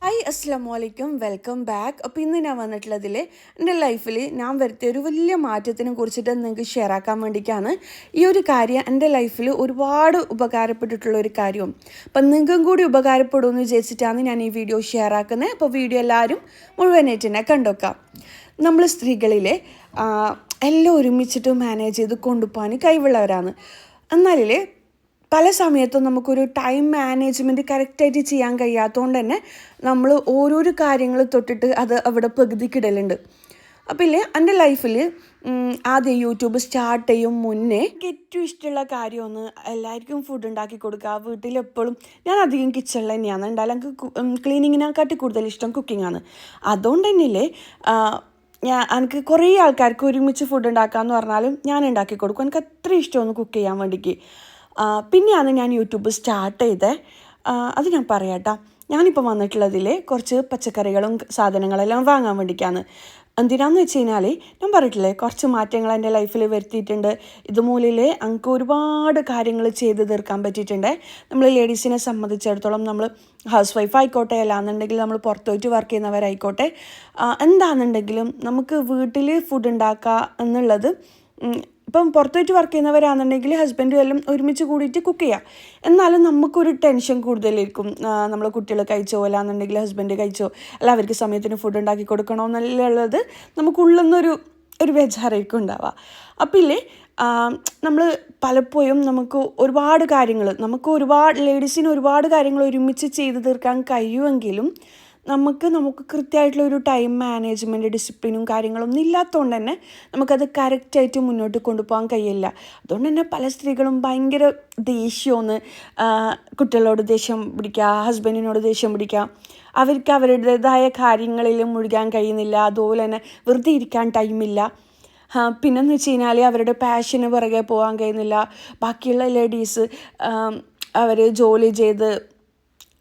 Hi അസ്സലാമു അലൈക്കും welcome back. അപ്പോൾ ഇന്ന് ഞാൻ വന്നിട്ടുള്ളതിൽ എൻ്റെ ലൈഫിൽ ഞാൻ വരുത്തിയ ഒരു വലിയ മാറ്റത്തിനെ കുറിച്ചിട്ട് നിങ്ങൾക്ക് ഷെയർ ആക്കാൻ വേണ്ടിയിട്ടാണ്. ഈ ഒരു കാര്യം എൻ്റെ ലൈഫിൽ ഒരുപാട് ഉപകാരപ്പെട്ടിട്ടുള്ള ഒരു കാര്യവും അപ്പം നിങ്ങൾക്കും കൂടി ഉപകാരപ്പെടുമെന്ന് വിചാരിച്ചിട്ടാണ് ഞാൻ ഈ വീഡിയോ ഷെയർ ആക്കുന്നത്. അപ്പോൾ വീഡിയോ എല്ലാവരും മുഴുവനായിട്ട് തന്നെ കണ്ടുവെക്കാം. നമ്മൾ സ്ത്രീകളിലെ എല്ലാം ഒരുമിച്ചിട്ട് മാനേജ് ചെയ്ത് കൊണ്ടുപോകാൻ കഴിവുള്ളവരാണ്. എന്നാലേ പല സമയത്തും നമുക്കൊരു ടൈം മാനേജ്മെൻറ്റ് കറക്റ്റായിട്ട് ചെയ്യാൻ കഴിയാത്തതുകൊണ്ട് തന്നെ നമ്മൾ ഓരോരോ കാര്യങ്ങൾ തൊട്ടിട്ട് അത് അവിടെ പകുതിക്കിടലുണ്ട്. അപ്പോൾ ഇല്ലേ എൻ്റെ ലൈഫിൽ ആദ്യം യൂട്യൂബ് സ്റ്റാർട്ട് ചെയ്യും മുന്നേ എനിക്ക് ഏറ്റവും ഇഷ്ടമുള്ള കാര്യമൊന്ന് എല്ലാവർക്കും ഫുഡ് ഉണ്ടാക്കി കൊടുക്കുക. വീട്ടിലെപ്പോഴും ഞാൻ അധികം കിച്ചണിൽ തന്നെയാണ് ഉണ്ടായാലും എനിക്ക് ക്ലീനിങ്ങിനെക്കാട്ടി കൂടുതൽ ഇഷ്ടം കുക്കിങ്ങാണ്. അതുകൊണ്ട് തന്നെയല്ലേ എനിക്ക് കുറേ ആൾക്കാർക്ക് ഒരുമിച്ച് ഫുഡ് ഉണ്ടാക്കാമെന്ന് പറഞ്ഞാലും ഞാൻ ഉണ്ടാക്കി കൊടുക്കും. എനിക്ക് അത്ര ഇഷ്ടമാണ് കുക്ക് ചെയ്യാൻ വേണ്ടിയിട്ട്. പിന്നെയാണ് ഞാൻ യൂട്യൂബ് സ്റ്റാർട്ട് ചെയ്തത്. അത് ഞാൻ പറയാം കേട്ടോ. ഞാനിപ്പോൾ വന്നിട്ടുള്ളതിൽ കുറച്ച് പച്ചക്കറികളും സാധനങ്ങളെല്ലാം വാങ്ങാൻ വേണ്ടിയിട്ടാണ്. എന്തിനാന്ന് വെച്ച് കഴിഞ്ഞാൽ ഞാൻ പറഞ്ഞിട്ടില്ലേ കുറച്ച് മാറ്റങ്ങൾ എൻ്റെ ലൈഫിൽ വരുത്തിയിട്ടുണ്ട്. ഇതുമൂലിൽ എനിക്ക് ഒരുപാട് കാര്യങ്ങൾ ചെയ്ത് തീർക്കാൻ പറ്റിയിട്ടുണ്ട്. നമ്മൾ ലേഡീസിനെ സംബന്ധിച്ചിടത്തോളം നമ്മൾ ഹൗസ് വൈഫ് ആയിക്കോട്ടെ, അല്ലാന്നുണ്ടെങ്കിൽ നമ്മൾ പുറത്ത് പോയിട്ട് വർക്ക് ചെയ്യുന്നവരായിക്കോട്ടെ, എന്താണെന്നുണ്ടെങ്കിലും നമുക്ക് വീട്ടിൽ ഫുഡ് ഉണ്ടാക്കുക എന്നുള്ളത് ഇപ്പം പുറത്തോട്ട് വർക്ക് ചെയ്യുന്നവരാണെന്നുണ്ടെങ്കിൽ ഹസ്ബൻഡും എല്ലാം ഒരുമിച്ച് കൂടിയിട്ട് കുക്ക് ചെയ്യുക. എന്നാലും നമുക്കൊരു ടെൻഷൻ കൂടുതലായിരിക്കും. നമ്മൾ കുട്ടികൾ കഴിച്ചോ അല്ലാന്നുണ്ടെങ്കിൽ ഹസ്ബൻഡ് കഴിച്ചോ അല്ല അവർക്ക് സമയത്തിന് ഫുഡ് ഉണ്ടാക്കി കൊടുക്കണോ എന്നുള്ളത് നമുക്കുള്ളിൽ നിന്നൊരു ബേജാറായിരിക്കും ഉണ്ടാവുക. അപ്പോൾ ഇല്ലേ നമ്മൾ പലപ്പോഴും നമുക്ക് ലേഡീസിന് ഒരുപാട് കാര്യങ്ങൾ ഒരുമിച്ച് ചെയ്ത് തീർക്കാൻ കഴിയുമെങ്കിലും നമുക്ക് കൃത്യമായിട്ടുള്ള ഒരു ടൈം മാനേജ്മെൻറ്റ് ഡിസിപ്ലിനും കാര്യങ്ങളൊന്നും ഇല്ലാത്തതുകൊണ്ട് തന്നെ നമുക്കത് കറക്റ്റായിട്ട് മുന്നോട്ട് കൊണ്ടുപോകാൻ കഴിയില്ല. അതുകൊണ്ട് തന്നെ പല സ്ത്രീകളും ഭയങ്കര ദേഷ്യമാണ്. കുട്ടികളോട് ദേഷ്യം പിടിക്കുക, ഹസ്ബൻഡിനോട് ദേഷ്യം പിടിക്കുക, അവർക്ക് അവരുടേതായ കാര്യങ്ങളിൽ മുഴുകാൻ കഴിയുന്നില്ല. അതുപോലെ തന്നെ വെറുതെ ഇരിക്കാൻ ടൈമില്ല. പിന്നെന്ന് വെച്ച് കഴിഞ്ഞാൽ അവരുടെ പാഷന് പുറകെ പോകാൻ കഴിയുന്നില്ല. ബാക്കിയുള്ള ലേഡീസ് അവർ ജോലി ചെയ്ത്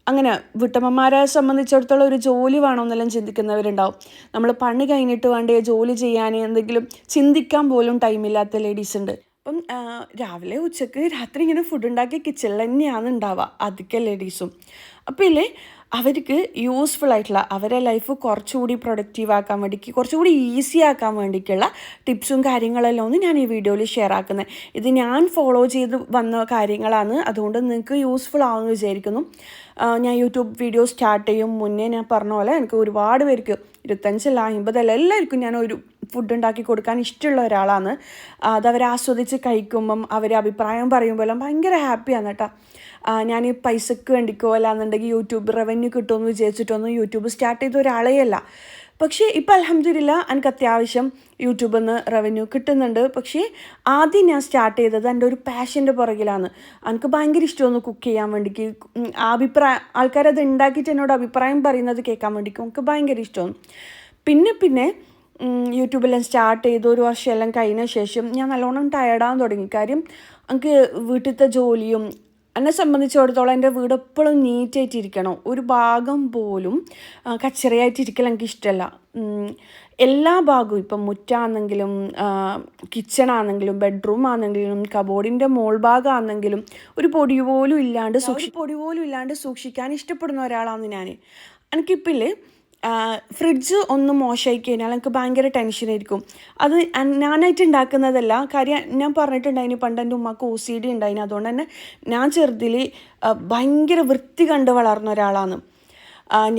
അങ്ങനെ വീട്ടമ്മമാരെ സംബന്ധിച്ചിടത്തോളം ഒരു ജോലി വേണമെന്നെല്ലാം ചിന്തിക്കുന്നവരുണ്ടാവും. നമ്മൾ പണി കഴിഞ്ഞിട്ട് വേണ്ടേ ജോലി ചെയ്യാൻ, എന്തെങ്കിലും ചിന്തിക്കാൻ പോലും ടൈമില്ലാത്ത ലേഡീസ് ഉണ്ട്. അപ്പം രാവിലെ ഉച്ചക്ക് രാത്രി ഇങ്ങനെ ഫുഡ് ഉണ്ടാക്കി കിച്ചണിൽ തന്നെയാണ് ഉണ്ടാവുക അധികം ലേഡീസും. അപ്പോൾ ഇല്ലേ അവർക്ക് യൂസ്ഫുൾ ആയിട്ടുള്ള അവരെ ലൈഫ് കുറച്ചുകൂടി പ്രൊഡക്റ്റീവ് ആക്കാൻ വേണ്ടിയിട്ട് കുറച്ചുകൂടി ഈസി ആക്കാൻ വേണ്ടിയിട്ടുള്ള ടിപ്സും കാര്യങ്ങളെല്ലാം ഒന്ന് ഞാൻ ഈ വീഡിയോയിൽ ഷെയർ ആക്കുന്നത്. ഇത് ഞാൻ ഫോളോ ചെയ്ത് വന്ന കാര്യങ്ങളാണ്. അതുകൊണ്ട് നിങ്ങൾക്ക് യൂസ്ഫുൾ ആവുമെന്ന് വിചാരിക്കുന്നു. ഞാൻ യൂട്യൂബ് വീഡിയോ സ്റ്റാർട്ട് ചെയ്യും മുന്നേ ഞാൻ പറഞ്ഞ പോലെ എനിക്ക് ഒരുപാട് പേർക്ക് 25 50 എല്ലാവർക്കും ഞാൻ ഒരു ഫുഡ് ഉണ്ടാക്കി കൊടുക്കാൻ ഇഷ്ടമുള്ള ഒരാളാണ്. അതവരെ ആസ്വദിച്ച് കഴിക്കുമ്പം അവർ അഭിപ്രായം പറയുമ്പോഴെല്ലാം ഭയങ്കര ഹാപ്പിയാണ് കേട്ടോ. ഞാൻ ഈ പൈസക്ക് വേണ്ടിക്കോ അല്ലാന്നുണ്ടെങ്കിൽ യൂട്യൂബ് റവന്യൂ കിട്ടുമെന്ന് വിചാരിച്ചിട്ടൊന്നും യൂട്യൂബ് സ്റ്റാർട്ട് ചെയ്ത ഒരാളെയല്ല. പക്ഷേ ഇപ്പോൾ അൽഹംദുലില്ലാ എനിക്ക് അത്യാവശ്യം യൂട്യൂബിൽ നിന്ന് റവന്യൂ കിട്ടുന്നുണ്ട്. പക്ഷേ ആദ്യം ഞാൻ സ്റ്റാർട്ട് ചെയ്തത് എൻ്റെ ഒരു പാഷൻ്റെ പുറകിലാണ്. എനിക്ക് ഭയങ്കര ഇഷ്ടമൊന്ന് കുക്ക് ചെയ്യാൻ വേണ്ടിക്ക് ആൾക്കാരത് ഉണ്ടാക്കിയിട്ട് എന്നോട് അഭിപ്രായം പറയുന്നത് കേൾക്കാൻ വേണ്ടിക്കും എനിക്ക് ഭയങ്കര ഇഷ്ടമാണ്. പിന്നെ യൂട്യൂബെല്ലാം സ്റ്റാർട്ട് ചെയ്ത് ഒരു വർഷമെല്ലാം കഴിഞ്ഞ ശേഷം ഞാൻ നല്ലോണം ടയർഡാകാൻ തുടങ്ങി. കാര്യം എനിക്ക് വീട്ടിലത്തെ ജോലിയും എന്നെ സംബന്ധിച്ചിടത്തോളം എൻ്റെ വീട് എപ്പോഴും നീറ്റായിട്ടിരിക്കണം. ഒരു ഭാഗം പോലും കച്ചറയായിട്ടിരിക്കൽ എനിക്ക് ഇഷ്ടമല്ല. എല്ലാ ഭാഗവും ഇപ്പം മുറ്റാണെങ്കിലും കിച്ചണാണെങ്കിലും ബെഡ്റൂം ആണെങ്കിലും കബോർഡിൻ്റെ മോൾ ഭാഗമാണെങ്കിലും ഒരു പൊടി പോലും ഇല്ലാണ്ട് സൂക്ഷിക്കാൻ ഇഷ്ടപ്പെടുന്ന ഒരാളാണ് ഞാൻ. എനിക്കിപ്പോൾ ഫ്രിഡ്ജ് ഒന്ന് മോശമായി കഴിഞ്ഞാൽ എനിക്ക് ഭയങ്കര ടെൻഷനായിരിക്കും. അത് ഞാനായിട്ട് ഉണ്ടാക്കുന്നതല്ല. കാര്യം ഞാൻ പറഞ്ഞിട്ടുണ്ടായിന് പണ്ട് എൻ്റെ ഉമ്മക്ക് OCD ഉണ്ടായിന്. അതുകൊണ്ട് തന്നെ ഞാൻ ചെറുതിൽ ഭയങ്കര വൃത്തി കണ്ട് വളർന്ന ഒരാളാണ്.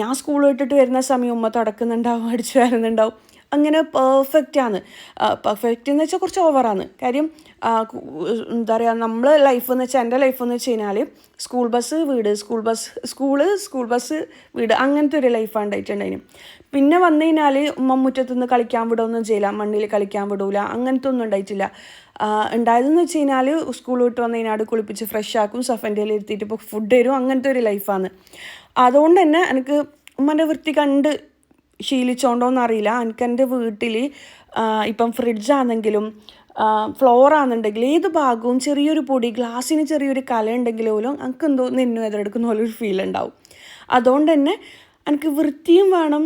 ഞാൻ സ്കൂൾ വിട്ടിട്ട് വരുന്ന സമയം ഉമ്മ തുടക്കുന്നുണ്ടാവും, അടിച്ചു വരുന്നുണ്ടാവും. അങ്ങനെ പെർഫെക്റ്റാണ്. പെർഫെക്റ്റ് എന്ന് വെച്ചാൽ കുറച്ച് ഓവറാണ്. കാര്യം എന്താ പറയുക, നമ്മളെ ലൈഫ് എന്ന് വെച്ചാൽ എൻ്റെ ലൈഫ് എന്ന് വെച്ച് കഴിഞ്ഞാൽ സ്കൂൾ ബസ് വീട്, സ്കൂൾ ബസ് വീട്, അങ്ങനത്തെ ഒരു ലൈഫാണ് ഉണ്ടായിട്ടുണ്ടായിരുന്നു. പിന്നെ വന്നു കഴിഞ്ഞാൽ ഉമ്മ മുറ്റത്തുനിന്ന് കളിക്കാൻ വിടുകയൊന്നും ചെയ്യില്ല, മണ്ണിൽ കളിക്കാൻ വിടൂല, അങ്ങനത്തെ ഒന്നും ഉണ്ടായിട്ടില്ല. ഉണ്ടായതെന്ന് വെച്ച് കഴിഞ്ഞാൽ സ്കൂൾ വിട്ട് വന്നു കഴിഞ്ഞാൽ കുളിപ്പിച്ച് ഫ്രഷ് ആക്കും, സഫൻ്റെയിൽ ഇരുത്തിയിട്ട് ഇപ്പോൾ ഫുഡ് തരും, അങ്ങനത്തെ ഒരു ലൈഫാണ്. അതുകൊണ്ട് തന്നെ എനിക്ക് ഉമ്മൻ്റെ വൃത്തി കണ്ട് ശീലിച്ചോണ്ടോന്നറിയില്ല. എനിക്ക് എൻ്റെ വീട്ടിൽ ഇപ്പം ഫ്രിഡ്ജാണെങ്കിലും ഫ്ലോറാണെന്നുണ്ടെങ്കിൽ ഏത് ഭാഗവും ചെറിയൊരു പൊടി, ഗ്ലാസ്സിന് ചെറിയൊരു കല ഉണ്ടെങ്കിൽ പോലും എനിക്ക് എന്തോ നിന്നു എതിരെടുക്കുന്ന പോലൊരു ഫീൽ ഉണ്ടാവും. അതുകൊണ്ട് തന്നെ എനിക്ക് വൃത്തിയും വേണം,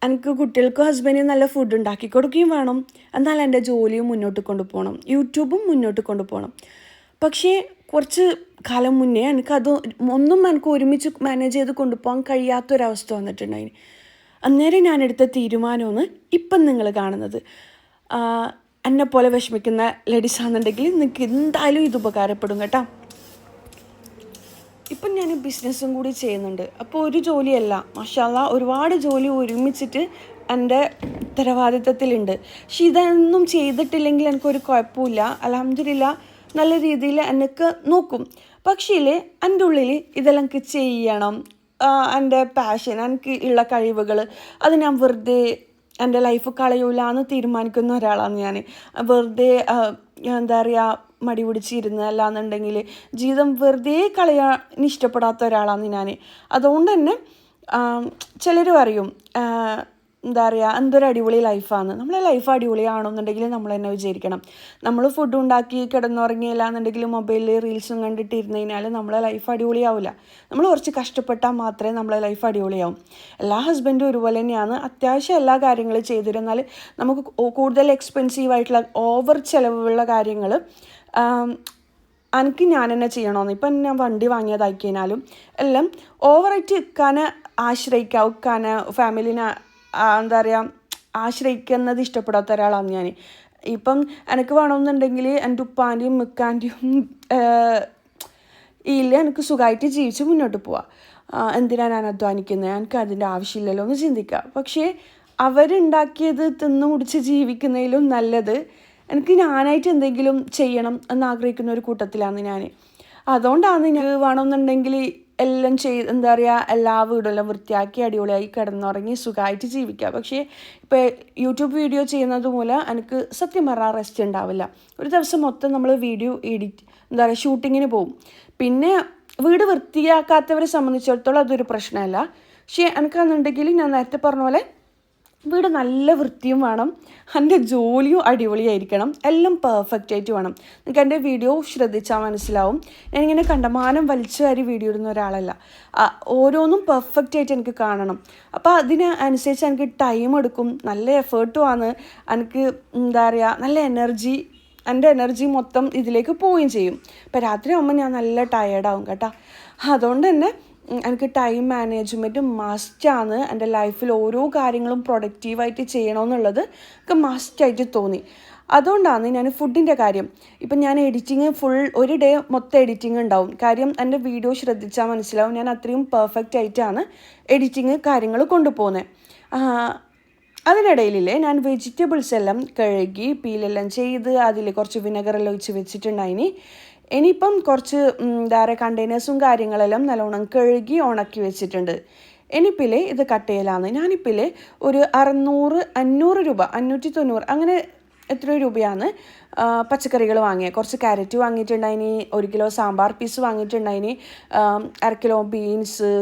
എനിക്ക് കുട്ടികൾക്കും ഹസ്ബൻഡിനും നല്ല ഫുഡ് ഉണ്ടാക്കി കൊടുക്കുകയും വേണം. എന്നാൽ എൻ്റെ ജോലിയും മുന്നോട്ട് കൊണ്ടുപോകണം, യൂട്യൂബും മുന്നോട്ട് കൊണ്ടുപോകണം. പക്ഷേ കുറച്ച് കാലം മുന്നേ എനിക്കത് ഒന്നും എനിക്ക് ഒരുമിച്ച് മാനേജ് ചെയ്ത് കൊണ്ടുപോകാൻ കഴിയാത്തൊരവസ്ഥ വന്നിട്ടുണ്ടായിന്. അന്നേരം ഞാനെടുത്ത തീരുമാനമാണ് ഇപ്പം നിങ്ങൾ കാണുന്നത്. എന്നെപ്പോലെ വിഷമിക്കുന്ന ലേഡീസാണെന്നുണ്ടെങ്കിൽ നിങ്ങൾക്ക് എന്തായാലും ഇത് ഉപകാരപ്പെടും കേട്ടോ. ഇപ്പം ഞാൻ ബിസിനസ്സും കൂടി ചെയ്യുന്നുണ്ട്. അപ്പോൾ ഒരു ജോലിയല്ല, മാഷാല്ലാ ഒരുപാട് ജോലി ഒരുമിച്ചിട്ട് എൻ്റെ ഉത്തരവാദിത്തത്തിലുണ്ട്. പക്ഷെ ഇതൊന്നും ചെയ്തിട്ടില്ലെങ്കിൽ എനിക്കൊരു കുഴപ്പമില്ല. അൽഹംദുലില്ലാ നല്ല രീതിയിൽ എനിക്ക് നോക്കും. പക്ഷേ എൻ്റെ ഉള്ളിൽ ഇതെല്ലാം എനിക്ക് ചെയ്യണം, എൻ്റെ പാഷൻ, എനിക്ക് ഉള്ള കഴിവുകൾ അത് ഞാൻ വെറുതെ എൻ്റെ ലൈഫ് കളയൂല എന്ന് തീരുമാനിക്കുന്ന ഒരാളാണ് ഞാൻ. വെറുതെ എന്താ പറയുക മടി പിടിച്ചിരുന്ന് അല്ലാന്നുണ്ടെങ്കിൽ ജീവിതം വെറുതെ കളയാൻ ഇഷ്ടപ്പെടാത്ത ഒരാളാണ് ഞാൻ. അതുകൊണ്ട് തന്നെ ചിലർ പറയും എന്താ പറയുക എന്തൊരു അടിപൊളി ലൈഫാണ്. നമ്മളെ ലൈഫ് അടിപൊളിയാണെന്നുണ്ടെങ്കിൽ നമ്മൾ തന്നെ വിചാരിക്കണം. നമ്മൾ ഫുഡ് ഉണ്ടാക്കി കിടന്നുറങ്ങിയില്ല എന്നുണ്ടെങ്കിൽ മൊബൈലിൽ റീൽസും കണ്ടിട്ടിരുന്ന് കഴിഞ്ഞാൽ നമ്മളെ ലൈഫ് അടിപൊളിയാവില്ല. നമ്മൾ കുറച്ച് കഷ്ടപ്പെട്ടാൽ മാത്രമേ നമ്മളെ ലൈഫ് അടിപൊളിയാവും. എല്ലാ ഹസ്ബൻഡും ഒരുപോലെ തന്നെയാണ്. അത്യാവശ്യം എല്ലാ കാര്യങ്ങളും ചെയ്തിരുന്നാൽ നമുക്ക് കൂടുതൽ എക്സ്പെൻസീവായിട്ടുള്ള ഓവർ ചിലവുള്ള കാര്യങ്ങൾ എനിക്ക് ഞാൻ തന്നെ ചെയ്യണമെന്ന്. ഇപ്പം ഞാൻ വണ്ടി വാങ്ങിയതായി കഴിഞ്ഞാലും എല്ലാം ഓവറായിട്ട് ഇക്കാനെ ആശ്രയിക്കുക, ഇക്കാനെ ഫാമിലിനെ എന്താ പറയുക ആശ്രയിക്കുന്നത് ഇഷ്ടപ്പെടാത്ത ഒരാളാണ് ഞാൻ. ഇപ്പം എനിക്ക് വേണമെന്നുണ്ടെങ്കിൽ എൻ്റെ ഉപ്പാൻ്റെയും മിക്കാൻ്റെയും എനിക്ക് സുഖമായിട്ട് ജീവിച്ച് മുന്നോട്ട് പോവാം. എന്തിനാണ് ഞാൻ അധ്വാനിക്കുന്നത്, എനിക്ക് അതിൻ്റെ ആവശ്യമില്ലല്ലോ എന്ന് ചിന്തിക്കുക. പക്ഷേ അവരുണ്ടാക്കിയത് തിന്നു കുടിച്ച് ജീവിക്കുന്നതിലും നല്ലത് എനിക്ക് ഞാനായിട്ട് എന്തെങ്കിലും ചെയ്യണം എന്നാഗ്രഹിക്കുന്ന ഒരു കൂട്ടത്തിലാണ് ഞാൻ. അതുകൊണ്ടാണ് ഞാൻ വേണമെന്നുണ്ടെങ്കിൽ എല്ലാം എന്താ പറയുക എല്ലാ വീടെല്ലാം വൃത്തിയാക്കി അടിപൊളിയായി കിടന്നുറങ്ങി സുഖമായിട്ട് ജീവിക്കുക. പക്ഷേ ഇപ്പോൾ യൂട്യൂബ് വീഡിയോ ചെയ്യുന്നത് മൂലം എനിക്ക് സത്യം പറഞ്ഞാൽ റെസ്റ്റ് ഉണ്ടാവില്ല. ഒരു ദിവസം മൊത്തം നമ്മൾ വീഡിയോ എന്താ പറയുക ഷൂട്ടിങ്ങിന് പോകും. പിന്നെ വീട് വൃത്തിയാക്കാത്തവരെ സംബന്ധിച്ചിടത്തോളം അതൊരു പ്രശ്നമല്ല. പക്ഷേ എനിക്കാണെന്നുണ്ടെങ്കിൽ ഞാൻ നേരത്തെ പറഞ്ഞ പോലെ വീട് നല്ല വൃത്തിയും വേണം, എൻ്റെ ജോലിയും അടിപൊളിയായിരിക്കണം, എല്ലാം പെർഫെക്റ്റ് ആയിട്ട് വേണം. നിങ്ങൾക്ക് എൻ്റെ വീഡിയോ ശ്രദ്ധിച്ചാൽ മനസ്സിലാവും. ഞാനിങ്ങനെ കണ്ടമാനം വലിച്ചു വാരി വീഡിയോ ഇടുന്ന ഒരാളല്ല. ഓരോന്നും പെർഫെക്റ്റ് ആയിട്ട് എനിക്ക് കാണണം. അപ്പോൾ അതിന് അനുസരിച്ച് എനിക്ക് ടൈം എടുക്കും, നല്ല എഫേർട്ടുമാണ്. എനിക്ക് എന്താ പറയുക നല്ല എൻ്റെ എനർജി മൊത്തം ഇതിലേക്ക് പോവുകയും ചെയ്യും. ഇപ്പോൾ രാത്രി ആകുമ്പോൾ ഞാൻ നല്ല ടയേർഡാവും കേട്ടോ. അതുകൊണ്ട് തന്നെ എനിക്ക് ടൈം മാനേജ്മെൻറ്റ് മസ്റ്റാണ്. എൻ്റെ ലൈഫിൽ ഓരോ കാര്യങ്ങളും പ്രൊഡക്റ്റീവായിട്ട് ചെയ്യണമെന്നുള്ളത് എനിക്ക് മസ്റ്റായിട്ട് തോന്നി. അതുകൊണ്ടാണ് ഞാൻ ഫുഡിൻ്റെ കാര്യം ഇപ്പം ഞാൻ എഡിറ്റിങ് ഒരു ഡേ മൊത്തം എഡിറ്റിങ് ഉണ്ടാവും. കാര്യം എൻ്റെ വീഡിയോ ശ്രദ്ധിച്ചാൽ മനസ്സിലാവും ഞാൻ അത്രയും പെർഫെക്റ്റ് ആയിട്ടാണ് എഡിറ്റിങ് കാര്യങ്ങൾ കൊണ്ടുപോകുന്നത്. അതിനിടയിലേ ഞാൻ വെജിറ്റബിൾസ് എല്ലാം കഴുകി പീലെല്ലാം ചെയ്ത് അതിൽ കുറച്ച് വിനെഗറെല്ലാം ഒഴിച്ച് വെച്ചിട്ടുണ്ടായിനി. ഇനിയിപ്പം കുറച്ച് എന്താ പറയുക കണ്ടെയ്നേഴ്സും കാര്യങ്ങളെല്ലാം നല്ലോണം കഴുകി ഉണക്കി വെച്ചിട്ടുണ്ട്. ഇനിയിപ്പില്ലേ ഇത് കട്ട് ചെയ്യലാണ്. ഞാനിപ്പില്ലേ ഒരു 500 രൂപ 590 അങ്ങനെ എത്രയോ രൂപയാണ് പച്ചക്കറികൾ വാങ്ങിയത്. കുറച്ച് ക്യാരറ്റ് വാങ്ങിയിട്ടുണ്ടായിനി, 1 കിലോ സാമ്പാർ പീസ് വാങ്ങിയിട്ടുണ്ടായിനി, 1/2 കിലോ ബീൻസ്,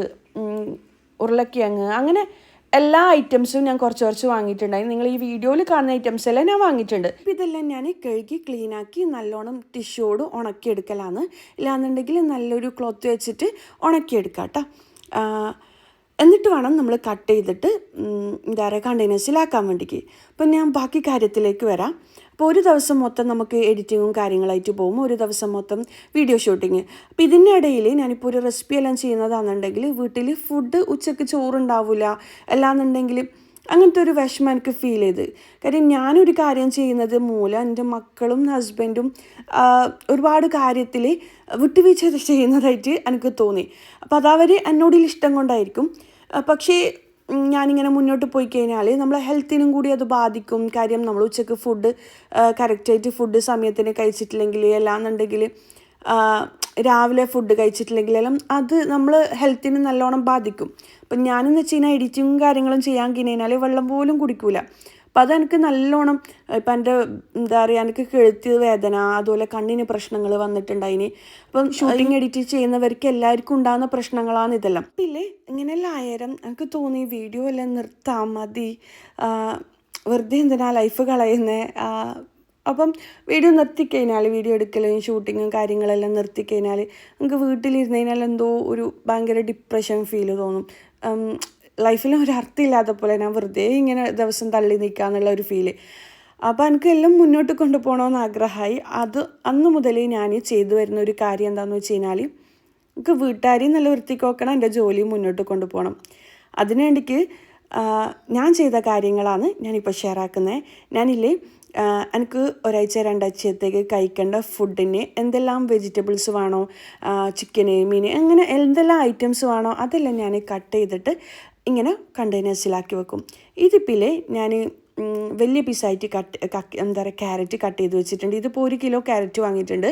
ഉരുളക്കിഴങ്ങ്, അങ്ങനെ എല്ലാ ഐറ്റംസും ഞാൻ കുറച്ച് വാങ്ങിയിട്ടുണ്ടായി. നിങ്ങൾ ഈ വീഡിയോയിൽ കാണുന്ന ഐറ്റംസ് എല്ലാം ഞാൻ വാങ്ങിയിട്ടുണ്ട്. അപ്പോൾ ഇതെല്ലാം ഞാൻ കഴുകി ക്ലീനാക്കി നല്ലോണം ടിഷ്യൂട് ഉണക്കിയെടുക്കലാണ്. ഇല്ലാന്നുണ്ടെങ്കിൽ നല്ലൊരു ക്ലോത്ത് വെച്ചിട്ട് ഉണക്കിയെടുക്കാം കേട്ടോ. എന്നിട്ട് വേണം നമ്മൾ കട്ട് ചെയ്തിട്ട് എന്താ പറയുക കണ്ടെയ്നേഴ്സിലാക്കാൻ വേണ്ടിക്ക്. അപ്പം ഞാൻ ബാക്കി കാര്യത്തിലേക്ക് വരാം. അപ്പോൾ ഒരു ദിവസം മൊത്തം നമുക്ക് എഡിറ്റിങ്ങും കാര്യങ്ങളായിട്ട് പോകും, ഒരു ദിവസം മൊത്തം വീഡിയോ ഷൂട്ടിങ്. അപ്പോൾ ഇതിൻ്റെ ഇടയിൽ ഞാനിപ്പോൾ ഒരു റെസിപ്പി എല്ലാം ചെയ്യുന്നതാണെന്നുണ്ടെങ്കിൽ വീട്ടിൽ ഫുഡ് ഉച്ചയ്ക്ക് ചോറുണ്ടാവില്ല, അല്ലാന്നുണ്ടെങ്കിൽ അങ്ങനത്തെ ഒരു വിഷമം എനിക്ക് ഫീൽ ചെയ്ത്. കാര്യം ഞാനൊരു കാര്യം ചെയ്യുന്നത് മൂലം എൻ്റെ മക്കളും ഹസ്ബൻഡും ഒരുപാട് കാര്യത്തിൽ വിട്ടുവീഴ്ച ചെയ്യുന്നതായിട്ട് എനിക്ക് തോന്നി. അപ്പോൾ അതവർ എന്നോടുള്ള ഇഷ്ടം കൊണ്ടായിരിക്കും. പക്ഷേ ഞാനിങ്ങനെ മുന്നോട്ട് പോയി കഴിഞ്ഞാൽ നമ്മളെ ഹെൽത്തിനും കൂടി അത് ബാധിക്കും. കാര്യം നമ്മൾ ഉച്ചയ്ക്ക് ഫുഡ് കറക്റ്റായിട്ട് ഫുഡ് സമയത്തിന് കഴിച്ചിട്ടില്ലെങ്കിൽ, അല്ലാന്നുണ്ടെങ്കിൽ രാവിലെ ഫുഡ് കഴിച്ചിട്ടില്ലെങ്കിലെല്ലാം അത് നമ്മൾ ഹെൽത്തിന് നല്ലോണം ബാധിക്കും. അപ്പം ഞാനെന്ന് വെച്ച് കഴിഞ്ഞാൽ എഡിറ്റിങ്ങും കാര്യങ്ങളും ചെയ്യാൻ കഴിഞ്ഞാൽ വെള്ളം പോലും കുടിക്കില്ല. അപ്പം അതെനിക്ക് നല്ലോണം ഇപ്പം എൻ്റെ എന്താ പറയുക എനിക്ക് കഴുത്ത് വേദന, അതുപോലെ കണ്ണിന് പ്രശ്നങ്ങൾ വന്നിട്ടുണ്ടായിന്. അപ്പം ഷൂട്ടിങ് എഡിറ്റ് ചെയ്യുന്നവർക്ക് എല്ലാവർക്കും ഉണ്ടാകുന്ന പ്രശ്നങ്ങളാണ് ഇതെല്ലാം. പിന്നെ ഇങ്ങനെയെല്ലാം ആയാലും എനിക്ക് തോന്നി വീഡിയോ എല്ലാം നിർത്താം, മതി, വെറുതെ എന്തിനാ ലൈഫ് കളയുന്നത്. അപ്പം വീഡിയോ നിർത്തിക്കഴിഞ്ഞാൽ വീഡിയോ എടുക്കലും ഷൂട്ടിങ്ങും കാര്യങ്ങളെല്ലാം നിർത്തിക്കഴിഞ്ഞാൽ നമുക്ക് വീട്ടിലിരുന്ന് കഴിഞ്ഞാൽ എന്തോ ഒരു ഭയങ്കര ഡിപ്രഷൻ ഫീൽ തോന്നും. ലൈഫിൽ ഒരു അർത്ഥമില്ലാത്ത പോലെ ഞാൻ വെറുതെ ഇങ്ങനെ ദിവസം തള്ളി നിൽക്കുക എന്നുള്ള ഒരു ഫീല്. അപ്പോൾ എനിക്കെല്ലാം മുന്നോട്ട് കൊണ്ടുപോകണമെന്ന് ആഗ്രഹമായി. അന്ന് മുതലേ ഞാൻ ചെയ്തു വരുന്ന ഒരു കാര്യം എന്താണെന്ന് വെച്ച് കഴിഞ്ഞാൽ, എനിക്ക് വീട്ടുകാരെയും നല്ല വൃത്തിക്ക് നോക്കണം, എൻ്റെ ജോലിയും മുന്നോട്ട് കൊണ്ടുപോകണം. അതിന് വേണ്ടിക്ക് ഞാൻ ചെയ്ത കാര്യങ്ങളാണ് ഞാനിപ്പോൾ ഷെയർ ആക്കുന്നത്. ഞാനില്ലേ എനിക്ക് ഒരാഴ്ച 2 ആഴ്ചത്തേക്ക് കഴിക്കേണ്ട ഫുഡിന് എന്തെല്ലാം വെജിറ്റബിൾസ് വേണോ, ചിക്കന്, മീൻ, അങ്ങനെ എന്തെല്ലാം ഐറ്റംസ് വേണോ അതെല്ലാം ഞാൻ കട്ട് ചെയ്തിട്ട് ഇങ്ങനെ കണ്ടെയ്നേഴ്സിലാക്കി വെക്കും. ഇതിപ്പില്ലേ ഞാൻ വലിയ പീസായിട്ട് എന്താ പറയുക ക്യാരറ്റ് കട്ട് ചെയ്ത് വെച്ചിട്ടുണ്ട്. ഇതിപ്പോൾ 1 കിലോ ക്യാരറ്റ് വാങ്ങിയിട്ടുണ്ട്.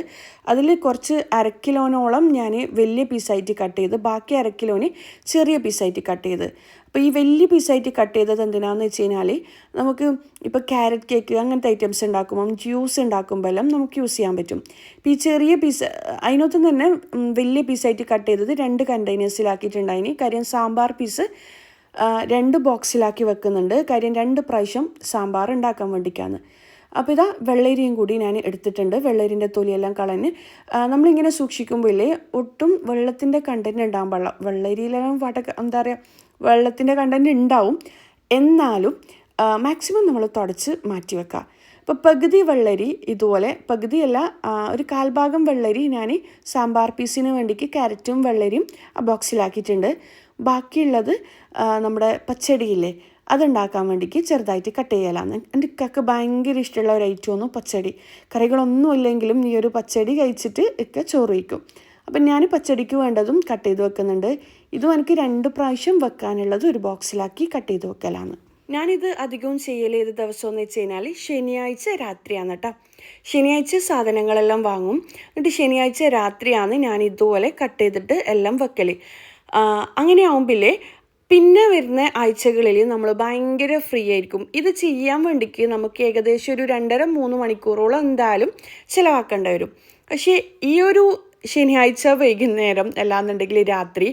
അതിൽ കുറച്ച് 1/2 കിലോനോളം ഞാൻ വലിയ പീസായിട്ട് കട്ട് ചെയ്ത്, ബാക്കി 1/2 കിലോന് ചെറിയ പീസായിട്ട് കട്ട് ചെയ്ത്. അപ്പോൾ ഈ വലിയ പീസായിട്ട് കട്ട് ചെയ്തത് എന്തിനാണെന്ന് വെച്ച് കഴിഞ്ഞാൽ, നമുക്ക് ഇപ്പോൾ ക്യാരറ്റ് കേക്ക് അങ്ങനത്തെ ഐറ്റംസ് ഉണ്ടാക്കുമ്പം ജ്യൂസ് ഉണ്ടാക്കുമ്പോൾ എല്ലാം നമുക്ക് യൂസ് ചെയ്യാൻ പറ്റും. ഇപ്പോൾ ഈ ചെറിയ പീസ് അതിനകത്ത് തന്നെ വലിയ പീസായിട്ട് കട്ട് ചെയ്തത് 2 കണ്ടെയ്നേഴ്സിലാക്കിയിട്ടുണ്ടായിന്. കാര്യം സാമ്പാർ പീസ് 2 ബോക്സിലാക്കി വെക്കുന്നുണ്ട്. കാര്യം 2 പ്രാവശ്യം സാമ്പാർ ഉണ്ടാക്കാൻ വേണ്ടിയിട്ടാണ്. അപ്പോൾ ഇതാ വെള്ളരിയും കൂടി ഞാൻ എടുത്തിട്ടുണ്ട്. വെള്ളരിൻ്റെ തൊലിയെല്ലാം കളഞ്ഞ് നമ്മളിങ്ങനെ സൂക്ഷിക്കുമ്പോൾ ഇല്ലേ ഒട്ടും വെള്ളത്തിൻ്റെ കണ്ടൻറ്റ് ഉണ്ടാകാൻ പാടില്ല. വെള്ളരിയിലെല്ലാം എന്താ പറയുക, വെള്ളത്തിൻ്റെ കണ്ടൻറ്റ് ഉണ്ടാവും, എന്നാലും മാക്സിമം നമ്മൾ തുടച്ച് മാറ്റി വെക്കുക. ഇപ്പോൾ പകുതി വെള്ളരി ഇതുപോലെ, പകുതിയല്ല ഒരു 1/4 ഭാഗം വെള്ളരി ഞാൻ സാമ്പാർ പീസിന് വേണ്ടിക്ക് ക്യാരറ്റും വെള്ളരിയും ആ ബോക്സിലാക്കിയിട്ടുണ്ട്. ബാക്കിയുള്ളത് നമ്മുടെ പച്ചടിയില്ലേ അതുണ്ടാക്കാൻ വേണ്ടിക്ക് ചെറുതായിട്ട് കട്ട് ചെയ്യലാണ്. എൻ്റെ ഇക്കക്ക് ഭയങ്കര ഇഷ്ടമുള്ള ഒരു ഐറ്റമാണ് പച്ചടി. കറികളൊന്നും ഇല്ലെങ്കിലും ഈ ഒരു പച്ചടി കഴിച്ചിട്ട് ഇക്ക ചോറ് വയ്ക്കും. അപ്പം ഞാൻ പച്ചടിക്ക് വേണ്ടതും കട്ട് ചെയ്ത് വെക്കുന്നുണ്ട്. ഇതും എനിക്ക് 2 പ്രാവശ്യം വെക്കാനുള്ളത് ഒരു ബോക്സിലാക്കി കട്ട് ചെയ്ത് വെക്കലാണ്. ഞാനിത് അധികവും ചെയ്യൽ ഏത് ദിവസം എന്ന് വെച്ച് കഴിഞ്ഞാൽ ശനിയാഴ്ച രാത്രിയാണ് കേട്ടോ. ശനിയാഴ്ച സാധനങ്ങളെല്ലാം വാങ്ങും, എന്നിട്ട് ശനിയാഴ്ച രാത്രിയാണ് ഞാൻ ഇതുപോലെ കട്ട് ചെയ്തിട്ട് എല്ലാം വെക്കൽ. അങ്ങനെ ആവുമ്പില്ലേ പിന്നെ വരുന്ന ആഴ്ചകളിൽ നമ്മൾ ഭയങ്കര ഫ്രീ ആയിരിക്കും. ഇത് ചെയ്യാൻ വേണ്ടിക്ക് നമുക്ക് ഏകദേശം ഒരു 2.5-3 മണിക്കൂറോളം എന്തായാലും ചിലവാക്കേണ്ടി വരും. പക്ഷേ ഈ ഒരു ശനിയാഴ്ച വൈകുന്നേരം അല്ലാന്നുണ്ടെങ്കിൽ രാത്രി,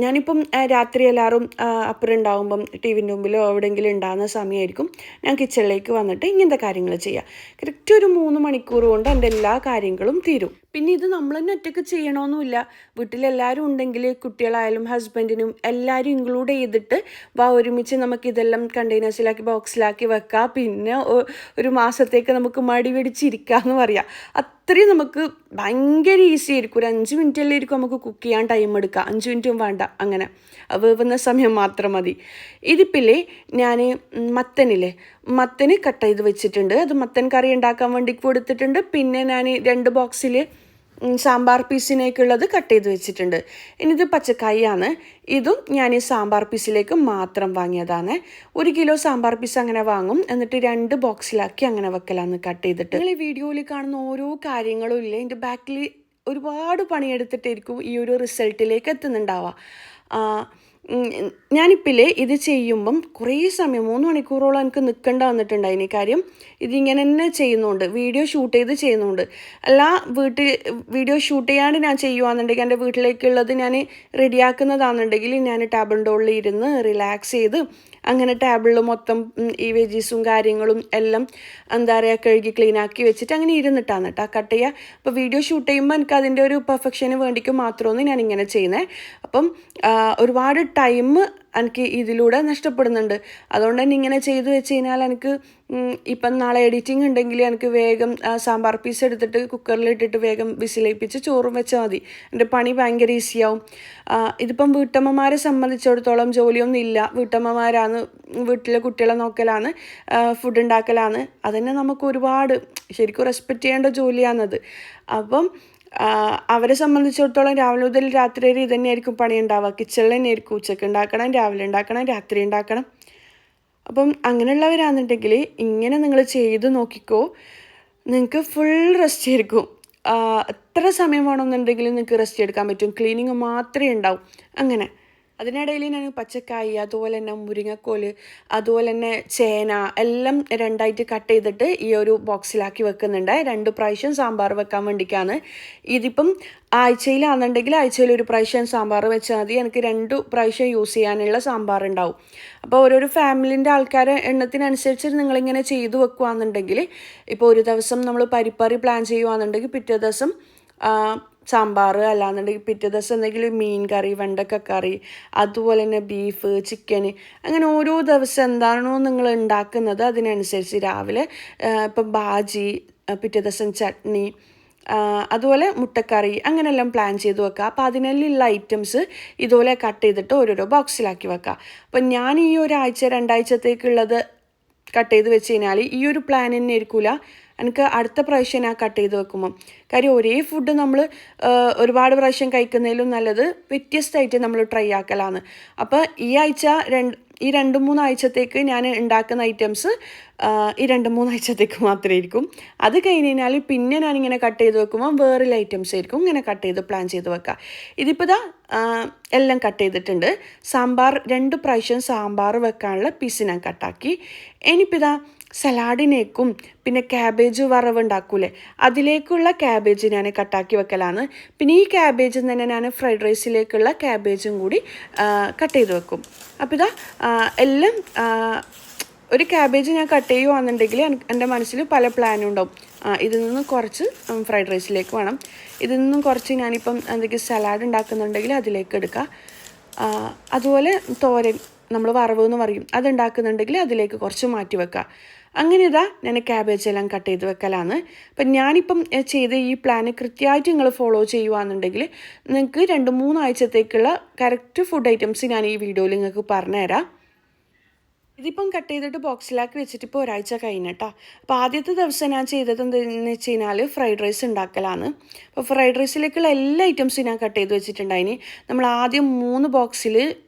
ഞാനിപ്പം രാത്രി എല്ലാവരും അപ്പുറം ഉണ്ടാകുമ്പം ടി വിൻ്റെ മുമ്പിലോ എവിടെയെങ്കിലും ഉണ്ടാകുന്ന സമയമായിരിക്കും ഞാൻ കിച്ചണിലേക്ക് വന്നിട്ട് ഇങ്ങനത്തെ കാര്യങ്ങൾ ചെയ്യുക. കറക്റ്റ് ഒരു 3 മണിക്കൂർ കൊണ്ട് എൻ്റെ എല്ലാ കാര്യങ്ങളും തീരും. പിന്നെ ഇത് നമ്മൾ തന്നെ ഒറ്റയ്ക്ക് ചെയ്യണമെന്നില്ല. വീട്ടിലെല്ലാവരും ഉണ്ടെങ്കിൽ കുട്ടികളായാലും ഹസ്ബൻഡിനും എല്ലാവരും ഇൻക്ലൂഡ് ചെയ്തിട്ട് ഒരുമിച്ച് നമുക്കിതെല്ലാം കണ്ടെയ്നേഴ്സിലാക്കി ബോക്സിലാക്കി വെക്കാം. പിന്നെ ഒരു മാസത്തേക്ക് നമുക്ക് മടി പിടിച്ചിരിക്കാമെന്ന് പറയാം. അത്രയും നമുക്ക് ഭയങ്കര ഈസി ആയിരിക്കും. ഒരു 5 മിനിറ്റല്ലേ ആയിരിക്കും നമുക്ക് കുക്ക് ചെയ്യാൻ ടൈം എടുക്കുക. 5 മിനിറ്റും വേണ്ട, അങ്ങനെ വേവുന്ന സമയം മാത്രം മതി. ഇതിപ്പില്ലേ ഞാൻ മത്തന് കട്ട് ചെയ്ത് വെച്ചിട്ടുണ്ട്. അത് മത്തൻ കറി ഉണ്ടാക്കാൻ വേണ്ടി കൊടുത്തിട്ടുണ്ട്. പിന്നെ ഞാൻ 2 ബോക്സിൽ സാമ്പാർ പീസിനേക്കുള്ളത് കട്ട് ചെയ്ത് വെച്ചിട്ടുണ്ട്. ഇനിയിത് പച്ചക്കായാണ്. ഇതും ഞാൻ സാമ്പാർ പീസിലേക്ക് മാത്രം വാങ്ങിയതാണ്. 1 കിലോ സാമ്പാർ പീസ് അങ്ങനെ വാങ്ങും, എന്നിട്ട് 2 ബോക്സിലാക്കി അങ്ങനെ വെക്കലാന്ന് കട്ട് ചെയ്തിട്ട്. നിങ്ങൾ ഈ വീഡിയോയിൽ കാണുന്ന ഓരോ കാര്യങ്ങളും ഇല്ലേ എൻ്റെ ബാക്കിൽ ഒരുപാട് പണിയെടുത്തിട്ടായിരിക്കും ഈ ഒരു റിസൾട്ടിലേക്ക് എത്തുന്നുണ്ടാവുക. ഞാനിപ്പില്ലേ ഇത് ചെയ്യുമ്പം കുറേ സമയം 3 മണിക്കൂറോളം എനിക്ക് നിൽക്കേണ്ട വന്നിട്ടുണ്ടായിന്. കാര്യം ഇതിങ്ങനെ തന്നെ ചെയ്യുന്നുണ്ട്, വീഡിയോ ഷൂട്ട് ചെയ്ത് ചെയ്യുന്നുണ്ട്. അല്ല വീഡിയോ ഷൂട്ട് ചെയ്യാണ്ട് ഞാൻ ചെയ്യുകയാണെന്നുണ്ടെങ്കിൽ എൻ്റെ വീട്ടിലേക്കുള്ളത് ഞാൻ റെഡിയാക്കുന്നതാണെന്നുണ്ടെങ്കിൽ ഞാൻ ടേബിളിൻ്റെ ഉള്ളിൽ ഇരുന്ന് റിലാക്സ് ചെയ്ത് അങ്ങനെ ടേബിളിൽ മൊത്തം ഈ വെജീസും കാര്യങ്ങളും എല്ലാം എന്താ പറയുക കഴുകി ക്ലീനാക്കി വെച്ചിട്ട് അങ്ങനെ ഇരുന്നിട്ടാണ് കേട്ടോ കട്ട് ചെയ്യുക. അപ്പോൾ വീഡിയോ ഷൂട്ട് ചെയ്യുമ്പോൾ എനിക്ക് അതിൻ്റെ ഒരു പെർഫെക്ഷന് വേണ്ടിക്ക് മാത്രമാണ് ഞാനിങ്ങനെ ചെയ്യുന്നത്. അപ്പം ഒരുപാട് ടൈം എനിക്ക് ഇതിലൂടെ നഷ്ടപ്പെടുന്നുണ്ട്. അതുകൊണ്ട് തന്നെ ഇങ്ങനെ ചെയ്തു വെച്ച് കഴിഞ്ഞാൽ എനിക്ക് ഇപ്പം നാളെ എഡിറ്റിംഗ് ഉണ്ടെങ്കിൽ എനിക്ക് വേഗം സാമ്പാർ പീസ് എടുത്തിട്ട് കുക്കറിലിട്ടിട്ട് വേഗം വിസിലേപ്പിച്ച് ചോറും വെച്ചാൽ മതി. എൻ്റെ പണി ഭയങ്കര ഈസിയാവും. ഇതിപ്പം വീട്ടമ്മമാരെ സംബന്ധിച്ചിടത്തോളം ജോലിയൊന്നും ഇല്ല. വീട്ടമ്മമാരാണ്, വീട്ടിലെ കുട്ടികളെ നോക്കലാണ്, ഫുഡ് ഉണ്ടാക്കലാണ്. അതന്നെ നമുക്ക് ഒരുപാട് ശരിക്കും റെസ്പെക്റ്റ് ചെയ്യേണ്ട ജോലിയാണത്. അപ്പം അവരെ സംബന്ധിച്ചിടത്തോളം രാവിലെ മുതൽ രാത്രി വരെ ഇതന്നെയായിരിക്കും പണി ഉണ്ടാവുക. കിച്ചണിൽ തന്നെയായിരിക്കും ഉച്ചയ്ക്ക് ഉണ്ടാക്കണം, രാവിലെ ഉണ്ടാക്കണം, രാത്രി ഉണ്ടാക്കണം. അപ്പം അങ്ങനെയുള്ളവരാണെന്നുണ്ടെങ്കിൽ ഇങ്ങനെ നിങ്ങൾ ചെയ്ത് നോക്കിക്കോ, നിങ്ങൾക്ക് ഫുൾ റെസ്റ്റ് ആയിരിക്കും. എത്ര സമയം വേണമെന്നുണ്ടെങ്കിൽ നിങ്ങൾക്ക് റെസ്റ്റ് എടുക്കാൻ പറ്റും. ക്ലീനിങ് മാത്രമേ ഉണ്ടാവും. അങ്ങനെ അതിനിടയിൽ ഞാൻ പച്ചക്കായി, അതുപോലെ തന്നെ മുരിങ്ങക്കോല്, അതുപോലെ തന്നെ ചേന എല്ലാം 2ആയിട്ട് കട്ട് ചെയ്തിട്ട് ഈ ഒരു ബോക്സിലാക്കി വെക്കുന്നുണ്ട്. 2 പ്രാവശ്യം സാമ്പാർ വെക്കാൻ വേണ്ടിയിട്ടാണ്. ഇതിപ്പം ആഴ്ചയിലാണെന്നുണ്ടെങ്കിൽ ആഴ്ചയിൽ 1 പ്രാവശ്യം സാമ്പാർ വെച്ചാൽ മതി. എനിക്ക് 2 പ്രാവശ്യം യൂസ് ചെയ്യാനുള്ള സാമ്പാർ ഉണ്ടാവും. അപ്പോൾ ഓരോരോ ഫാമിലിൻ്റെ ആൾക്കാരെ എണ്ണത്തിനനുസരിച്ച് നിങ്ങളിങ്ങനെ ചെയ്തു വെക്കുകയാണെന്നുണ്ടെങ്കിൽ, ഇപ്പോൾ ഒരു ദിവസം നമ്മൾ പരിപ്പറി പ്ലാൻ ചെയ്യുകയാണെന്നുണ്ടെങ്കിൽ പിറ്റേ ദിവസം സാമ്പാർ, അല്ലാന്നുണ്ടെങ്കിൽ പിറ്റേ ദിവസം എന്തെങ്കിലും മീൻ കറി, വെണ്ടക്ക കറി, അതുപോലെ തന്നെ ബീഫ്, ചിക്കൻ, അങ്ങനെ ഓരോ ദിവസം എന്താണോ നിങ്ങൾ ഉണ്ടാക്കുന്നത് അതിനനുസരിച്ച് രാവിലെ ഇപ്പം ബാജി, പിറ്റേ ദിവസം ചട്നി, അതുപോലെ മുട്ടക്കറി, അങ്ങനെയെല്ലാം പ്ലാൻ ചെയ്ത് വെക്കുക. അപ്പോൾ അതിനുള്ള ഐറ്റംസ് ഇതുപോലെ കട്ട് ചെയ്തിട്ട് ഓരോരോ ബോക്സിലാക്കി വെക്കുക. അപ്പം ഞാൻ ഈ ഒരാഴ്ച 2 ആഴ്ചത്തേക്കുള്ളത് കട്ട് ചെയ്ത് വെച്ച് കഴിഞ്ഞാൽ ഈ ഒരു പ്ലാൻ തന്നെ ആയിരിക്കില്ല എനിക്ക് അടുത്ത പ്രാവശ്യം ഞാൻ കട്ട് ചെയ്ത് വെക്കുമ്പം. കാര്യം ഒരേ ഫുഡ് നമ്മൾ ഒരുപാട് പ്രാവശ്യം കഴിക്കുന്നതിലും നല്ലത് വ്യത്യസ്തമായിട്ട് നമ്മൾ ട്രൈ ആക്കലാണ്. അപ്പോൾ ഈ 2-3 ആഴ്ചത്തേക്ക് ഞാൻ ഉണ്ടാക്കുന്ന ഐറ്റംസ് ഈ 2-3 ആഴ്ചത്തേക്ക് മാത്രമേ ആയിരിക്കും. അത് കഴിഞ്ഞ് കഴിഞ്ഞാൽ പിന്നെ ഞാനിങ്ങനെ കട്ട് ചെയ്ത് വെക്കുമ്പോൾ വേറൊരു ഐറ്റംസ് ആയിരിക്കും ഇങ്ങനെ കട്ട് ചെയ്ത് പ്ലാൻ ചെയ്ത് വെക്കുക. ഇതിപ്പോൾ എല്ലാം കട്ട് ചെയ്തിട്ടുണ്ട്. സാമ്പാർ 2 പ്രാവശ്യം സാമ്പാർ വെക്കാനുള്ള പീസ് ഞാൻ കട്ടാക്കി. ഇനിയിപ്പോൾ സലാഡിനേക്കും പിന്നെ ക്യാബേജ് വറവുണ്ടാക്കൂലേ അതിലേക്കുള്ള ക്യാബേജ് ഞാൻ കട്ടാക്കി വെക്കലാണ്. പിന്നെ ഈ ക്യാബേജിൽ തന്നെ ഞാൻ ഫ്രൈഡ് റൈസിലേക്കുള്ള ക്യാബേജും കൂടി കട്ട് ചെയ്ത് വെക്കും. അപ്പോൾ എല്ലാം ഒരു ക്യാബേജ് ഞാൻ കട്ട് ചെയ്യുകയാണെന്നുണ്ടെങ്കിൽ എൻ്റെ മനസ്സിൽ പല പ്ലാനും ഉണ്ടാവും. ഇതിൽ നിന്ന് കുറച്ച് ഫ്രൈഡ് റൈസിലേക്ക് വേണം, ഇതിൽ നിന്നും കുറച്ച് ഞാനിപ്പം എന്തെങ്കിലും സലാഡ് ഉണ്ടാക്കുന്നുണ്ടെങ്കിൽ അതിലേക്ക് എടുക്കുക. അതുപോലെ തോരൻ, നമ്മൾ വറവ് എന്ന് പറയും, അതുണ്ടാക്കുന്നുണ്ടെങ്കിൽ അതിലേക്ക് കുറച്ച് മാറ്റി വെക്കുക. അങ്ങനെ ഞാൻ ക്യാബേജ് എല്ലാം കട്ട് ചെയ്ത് വെക്കലാണ്. അപ്പം ഞാനിപ്പം ചെയ്ത ഈ പ്ലാന് കൃത്യമായിട്ട് നിങ്ങൾ ഫോളോ ചെയ്യുകയാണെന്നുണ്ടെങ്കിൽ നിങ്ങൾക്ക് 2-3 ആഴ്ചത്തേക്കുള്ള കറക്റ്റ് ഫുഡ് ഐറ്റംസ് ഞാൻ ഈ വീഡിയോയിൽ നിങ്ങൾക്ക് പറഞ്ഞുതരാം. ഇതിപ്പം കട്ട് ചെയ്തിട്ട് ബോക്സിലാക്കി വെച്ചിട്ട് ഇപ്പോൾ ഒരാഴ്ച കഴിഞ്ഞിട്ടാ. അപ്പോൾ ആദ്യത്തെ ദിവസം ഞാൻ ചെയ്തത് എന്താണെന്ന് വെച്ച് കഴിഞ്ഞാൽ ഫ്രൈഡ് റൈസ് ഉണ്ടാക്കലാണ്. അപ്പോൾ ഫ്രൈഡ് റൈസിലേക്കുള്ള എല്ലാ ഐറ്റംസും ഞാൻ കട്ട് ചെയ്ത് വെച്ചിട്ടുണ്ടായിന്. നമ്മൾ ആദ്യം 3 ബോക്സിൽ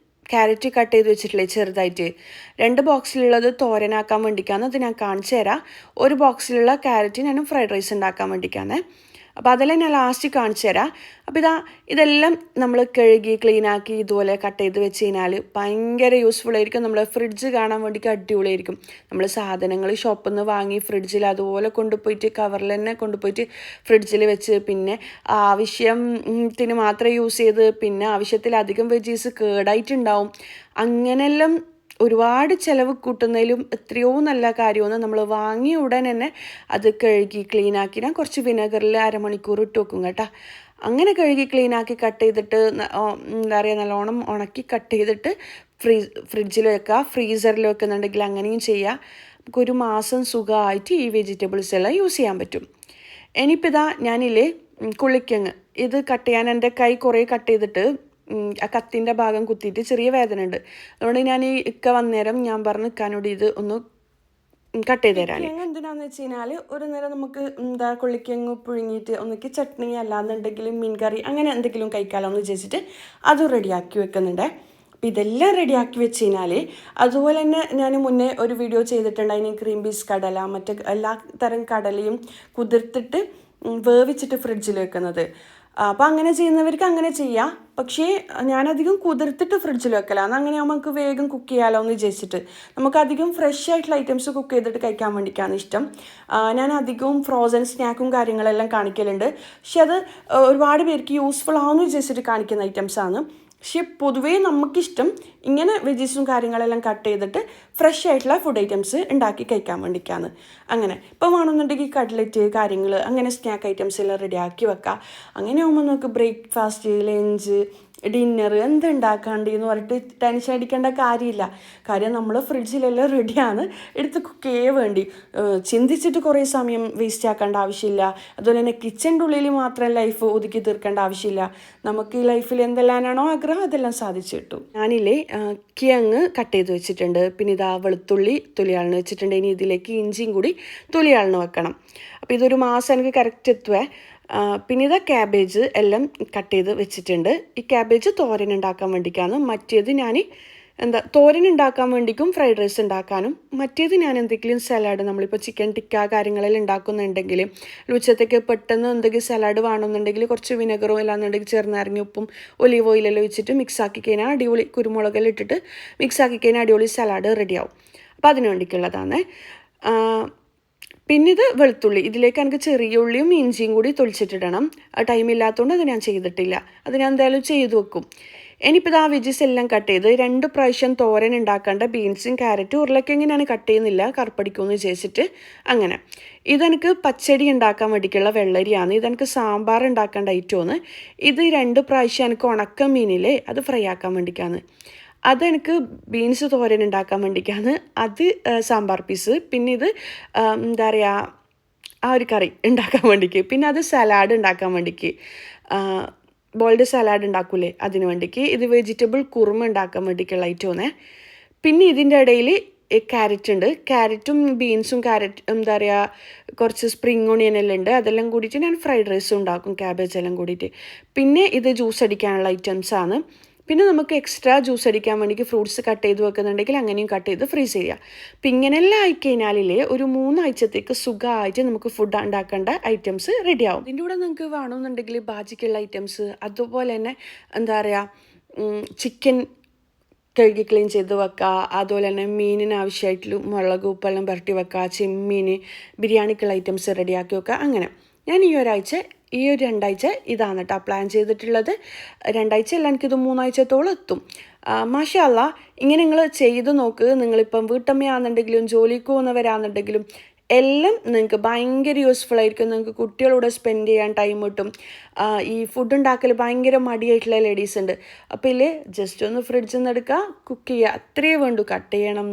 ക്യാരറ്റ് കട്ട് ചെയ്ത് വെച്ചിട്ടില്ലേ ചെറുതായിട്ട്, 2 ബോക്സിലുള്ളത് തോരനാക്കാൻ വേണ്ടിയിട്ടാണ്, അത് ഞാൻ കാണിച്ചു തരാം. 1 ബോക്സിലുള്ള ക്യാരറ്റ് ഞാൻ ഫ്രൈഡ് റൈസ് ഉണ്ടാക്കാൻ വേണ്ടിയിട്ടാണ്. അപ്പോൾ അതെല്ലാം ഞാൻ ലാസ്റ്റ് കാണിച്ചു തരാം. അപ്പോൾ ഇതെല്ലാം നമ്മൾ കഴുകി ക്ലീനാക്കി ഇതുപോലെ കട്ട് ചെയ്ത് വെച്ച് കഴിഞ്ഞാൽ ഭയങ്കര യൂസ്ഫുൾ ആയിരിക്കും. നമ്മൾ ഫ്രിഡ്ജ് കാണാൻ വേണ്ടിയിട്ട് അടിപൊളിയായിരിക്കും. നമ്മൾ സാധനങ്ങൾ ഷോപ്പിൽ നിന്ന് വാങ്ങി ഫ്രിഡ്ജിൽ അതുപോലെ കൊണ്ടുപോയിട്ട് കവറിൽ തന്നെ കൊണ്ടുപോയിട്ട് ഫ്രിഡ്ജിൽ വെച്ച് പിന്നെ ആവശ്യത്തിന് മാത്രം യൂസ് ചെയ്ത് പിന്നെ ആവശ്യത്തിലധികം വെജീസ് കേടായിട്ടുണ്ടാവും. അങ്ങനെയെല്ലാം ഒരുപാട് ചിലവ് കൂട്ടുന്നതിലും എത്രയോ നല്ല കാര്യമാണ് നമ്മൾ വാങ്ങിയ ഉടൻ തന്നെ അത് കഴുകി ക്ലീനാക്കി ഞാൻ കുറച്ച് വിനെഗറിൽ 1/2 മണിക്കൂർ ഇട്ട് വെക്കും കേട്ടോ. അങ്ങനെ കഴുകി ക്ലീനാക്കി കട്ട് ചെയ്തിട്ട് എന്താ പറയുക നല്ലോണം ഉണക്കി കട്ട് ചെയ്തിട്ട് ഫ്രിഡ്ജിൽ വെക്കുക. ഫ്രീസറിൽ വെക്കുന്നുണ്ടെങ്കിൽ അങ്ങനെയും ചെയ്യുക. നമുക്ക് 1 മാസം സുഖമായിട്ട് ഈ വെജിറ്റബിൾസ് എല്ലാം യൂസ് ചെയ്യാൻ പറ്റും. ഇനിയിപ്പോൾ ഞാനില്ലേ കുളിക്കങ്ങ് ഇത് കട്ട് ചെയ്യാൻ എൻ്റെ കൈ കുറേ കട്ട് ചെയ്തിട്ട് ആ കത്തിൻ്റെ ഭാഗം കുത്തിയിട്ട് ചെറിയ വേദന ഉണ്ട്. അതുകൊണ്ട് ഞാൻ ഈ വന്നേരം ഞാൻ പറഞ്ഞു ഇക്കാനോട് ഇത് ഒന്ന് കട്ട് ചെയ്ത് തരാൻ. എന്തിനാന്ന് വെച്ച് കഴിഞ്ഞാൽ ഒരു നേരം നമുക്ക് കൊള്ളിക്കങ്ങ് പുഴുങ്ങിയിട്ട് ഒന്നിക്ക് ചട്നി അല്ലാന്നുണ്ടെങ്കിൽ മീൻ കറി അങ്ങനെ എന്തെങ്കിലും കഴിക്കാമെന്ന് വിചാരിച്ചിട്ട് അത് റെഡിയാക്കി വെക്കുന്നുണ്ട്. അപ്പോൾ ഇതെല്ലാം റെഡിയാക്കി വെച്ച് കഴിഞ്ഞാൽ അതുപോലെ തന്നെ ഞാൻ മുന്നേ ഒരു വീഡിയോ ചെയ്തിട്ടുണ്ടായിന് ക്രീം പീസ് കടല മറ്റേ എല്ലാ തരം കടലയും കുതിർത്തിട്ട് വേവിച്ചിട്ട് ഫ്രിഡ്ജിൽ വെക്കുന്നത്. അപ്പോൾ അങ്ങനെ ചെയ്യുന്നവർക്ക് അങ്ങനെ ചെയ്യാം. പക്ഷേ ഞാനധികം കുതിർത്തിട്ട് ഫ്രിഡ്ജിൽ വെക്കലാണ്. അങ്ങനെ നമുക്ക് വേഗം കുക്ക് ചെയ്യാമല്ലോ എന്ന് വിചാരിച്ചിട്ട്. നമുക്കധികം ഫ്രഷ് ആയിട്ടുള്ള ഐറ്റംസ് കുക്ക് ചെയ്തിട്ട് കഴിക്കാൻ വേണ്ടിയിട്ടാണ് ഇഷ്ടം. ഞാൻ അധികവും ഫ്രോസൺ സ്നാക്കും കാര്യങ്ങളെല്ലാം കാണിക്കലുണ്ട്. പക്ഷെ അത് ഒരുപാട് പേർക്ക് യൂസ്ഫുൾ ആവുമെന്ന് വിചാരിച്ചിട്ട് കാണിക്കുന്ന ഐറ്റംസാണ്. പക്ഷെ പൊതുവേ നമുക്കിഷ്ടം ഇങ്ങനെ വെജീസും കാര്യങ്ങളെല്ലാം കട്ട് ചെയ്തിട്ട് ഫ്രഷ് ആയിട്ടുള്ള ഫുഡ് ഐറ്റംസ് ഉണ്ടാക്കി കഴിക്കാൻ വേണ്ടിയിട്ടാണ്. അങ്ങനെ ഇപ്പോൾ വേണമെന്നുണ്ടെങ്കിൽ കട്ട്ലറ്റ് കാര്യങ്ങൾ അങ്ങനെ സ്നാക്ക് ഐറ്റംസ് എല്ലാം റെഡിയാക്കി വെക്കാം. അങ്ങനെ ആകുമ്പോൾ നമുക്ക് ബ്രേക്ക്ഫാസ്റ്റ്, ലഞ്ച്, ഡിന്നർ എന്തുണ്ടാക്കാണ്ട് എന്ന് പറഞ്ഞിട്ട് ടെൻഷൻ അടിക്കേണ്ട കാര്യമില്ല. കാര്യം നമ്മൾ ഫ്രിഡ്ജിലെല്ലാം റെഡിയാണ്, എടുത്ത് കുക്ക് ചെയ്യേ വേണ്ടി. ചിന്തിച്ചിട്ട് കുറേ സമയം വേസ്റ്റ് ആക്കേണ്ട ആവശ്യമില്ല. അതുപോലെ തന്നെ കിച്ചൻ്റെ ഉള്ളിൽ മാത്രം ലൈഫ് ഒതുക്കി തീർക്കേണ്ട ആവശ്യമില്ല. നമുക്ക് ഈ ലൈഫിൽ എന്തെല്ലാമാണോ ആഗ്രഹം അതെല്ലാം സാധിച്ചു കിട്ടും. ഞാനില്ലേ കിഴങ്ങ് കട്ട് ചെയ്ത് വെച്ചിട്ടുണ്ട്. പിന്നെ വെളുത്തുള്ളി തൊലിയാളിന് വെച്ചിട്ടുണ്ട്. ഇനി ഇതിലേക്ക് ഇഞ്ചിയും കൂടി തൊലിയാളിന് വെക്കണം. അപ്പോൾ ഇതൊരു മാസം എനിക്ക് കറക്റ്റ് എത്തുവേ. പിന്നെ ക്യാബേജ് എല്ലാം കട്ട് ചെയ്ത് വെച്ചിട്ടുണ്ട്. ഈ ക്യാബേജ് തോരൻ ഉണ്ടാക്കാൻ വേണ്ടിയിട്ടാണ്. മറ്റേത് ഞാൻ തോരൻ ഉണ്ടാക്കാൻ വേണ്ടിക്കും ഫ്രൈഡ് റൈസ് ഉണ്ടാക്കാനും. മറ്റേത് ഞാൻ എന്തെങ്കിലും സലാഡ് നമ്മളിപ്പോൾ ചിക്കൻ ടിക്ക കാര്യങ്ങളെല്ലാം ഉണ്ടാക്കുന്നുണ്ടെങ്കിൽ ഉച്ചത്തേക്ക് പെട്ടെന്ന് എന്തെങ്കിലും സലാഡ് വേണമെന്നുണ്ടെങ്കിൽ കുറച്ച് വിനെഗറും അല്ലാന്നുണ്ടെങ്കിൽ ചെറുനാരങ്ങ ഉപ്പും ഒലീവ് ഓയിലെല്ലാം വെച്ചിട്ട് മിക്സാക്കി കഴിഞ്ഞാൽ അടിപൊളി കുരുമുളകെല്ലാം ഇട്ടിട്ട് മിക്സാക്കി കഴിഞ്ഞാൽ അടിപൊളി സലാഡ് റെഡിയാവും. അപ്പോൾ അതിന് വേണ്ടിയിട്ടുള്ളതാണ്. പിന്നെ വെളുത്തുള്ളി, ഇതിലേക്ക് എനിക്ക് ചെറിയ ഉള്ളിയും ഇഞ്ചിയും കൂടി തൊളിച്ചിട്ടിടണം. ടൈം ഇല്ലാത്തതുകൊണ്ട് അത് ഞാൻ ചെയ്തിട്ടില്ല. അത് ഞാൻ എന്തായാലും ചെയ്തു വെക്കും. ഇനിയിപ്പോൾ ആ വെജസ് എല്ലാം കട്ട് ചെയ്ത് 2 പ്രാവശ്യം തോരൻ ഉണ്ടാക്കേണ്ട ബീൻസും ക്യാരറ്റും ഉരുളക്കിഴങ്ങിനാണ് കട്ട് ചെയ്യുന്നില്ല കറുപ്പടിക്കുമെന്ന് വിചാരിച്ചിട്ട് അങ്ങനെ. ഇതെനിക്ക് പച്ചടി ഉണ്ടാക്കാൻ വേണ്ടിയിട്ടുള്ള വെള്ളരിയാണ്. ഇതെനിക്ക് സാമ്പാർ ഉണ്ടാക്കേണ്ട ഐറ്റമാണ്. ഇത് 2 പ്രാവശ്യം എനിക്ക് ഉണക്ക മീനില്ലേ അത് ഫ്രൈ ആക്കാൻ വേണ്ടിയിട്ടാണ്. അതെനിക്ക് ബീൻസ് തോരൻ ഉണ്ടാക്കാൻ വേണ്ടിയിട്ടാണ്. അത് സാമ്പാർ പീസ്. പിന്നെ ഇത് എന്താ പറയുക ആ ഒരു കറി ഉണ്ടാക്കാൻ വേണ്ടിക്ക്. പിന്നെ അത് സലാഡ് ഉണ്ടാക്കാൻ വേണ്ടിക്ക്, ബോൾഡ് സലാഡ് ഉണ്ടാക്കൂലേ അതിന് വേണ്ടിക്ക്. ഇത് വെജിറ്റബിൾ കുറുമ ഉണ്ടാക്കാൻ വേണ്ടിക്കുള്ള ഐറ്റമാണ്. പിന്നെ ഇതിൻ്റെ ഇടയിൽ ക്യാരറ്റ് ഉണ്ട്. ക്യാരറ്റും ബീൻസും എന്താ പറയുക കുറച്ച് സ്പ്രിങ് ഓണിയൻ എല്ലാം ഉണ്ട്. അതെല്ലാം കൂടിയിട്ട് ഞാൻ ഫ്രൈഡ് റൈസും ഉണ്ടാക്കും, ക്യാബേജ് എല്ലാം കൂടിയിട്ട്. പിന്നെ ഇത് ജ്യൂസ് അടിക്കാനുള്ള ഐറ്റംസാണ്. പിന്നെ നമുക്ക് എക്സ്ട്രാ ജ്യൂസ് അടിക്കാൻ വേണ്ടിയിട്ട് ഫ്രൂട്ട്സ് കട്ട് ചെയ്ത് വെക്കുന്നുണ്ടെങ്കിൽ അങ്ങനെയും കട്ട് ചെയ്ത് ഫ്രീസ് ചെയ്യുക. അപ്പം ഇങ്ങനെയെല്ലാം ആയിക്കഴിഞ്ഞാലേ ഒരു 3 ആഴ്ചത്തേക്ക് സുഖമായിട്ട് നമുക്ക് ഫുഡ് ഉണ്ടാക്കേണ്ട ഐറ്റംസ് റെഡിയാവും. ഇതിൻ്റെ കൂടെ നിങ്ങൾക്ക് വേണമെന്നുണ്ടെങ്കിൽ ബാജിക്കുള്ള ഐറ്റംസ്, അതുപോലെ തന്നെ എന്താ പറയുക ചിക്കൻ കഴുകി ക്ലീൻ ചെയ്ത് വെക്കുക, അതുപോലെ തന്നെ മീനിന് ആവശ്യമായിട്ടുള്ള മുളക് ഉപ്പെല്ലാം പുരട്ടി വെക്കുക, ചെമ്മീൻ ബിരിയാണിക്കുള്ള ഐറ്റംസ് റെഡിയാക്കി വെക്കുക. അങ്ങനെ ഞാൻ ഈ ഒരു 2 ആഴ്ച ഇതാണ് കേട്ടോ പ്ലാൻ ചെയ്തിട്ടുള്ളത്. 2 ആഴ്ച അല്ല, എനിക്കിത് 3 ആഴ്ചത്തോളം എത്തും. മാഷാ അല്ലാ, ഇങ്ങനെ നിങ്ങൾ ചെയ്ത് നോക്ക്. നിങ്ങളിപ്പം വീട്ടമ്മയാണെന്നുണ്ടെങ്കിലും ജോലിക്ക് പോകുന്നവരാണെന്നുണ്ടെങ്കിലും എല്ലാം നിങ്ങൾക്ക് ഭയങ്കര യൂസ്ഫുൾ ആയിരിക്കും. നിങ്ങൾക്ക് കുട്ടികളോട് സ്പെൻഡ് ചെയ്യാൻ ടൈം കിട്ടും. ഈ ഫുഡ് ഉണ്ടാക്കൽ ഭയങ്കര മടിയായിട്ടുള്ള ലേഡീസ് ഉണ്ട്. അപ്പോൾ ഇല്ലേ ജസ്റ്റ് ഒന്ന് ഫ്രിഡ്ജിൽ നിന്ന് എടുക്കുക, കുക്ക് ചെയ്യുക, അത്രയേ വേണ്ടൂ. കട്ട് ചെയ്യണം,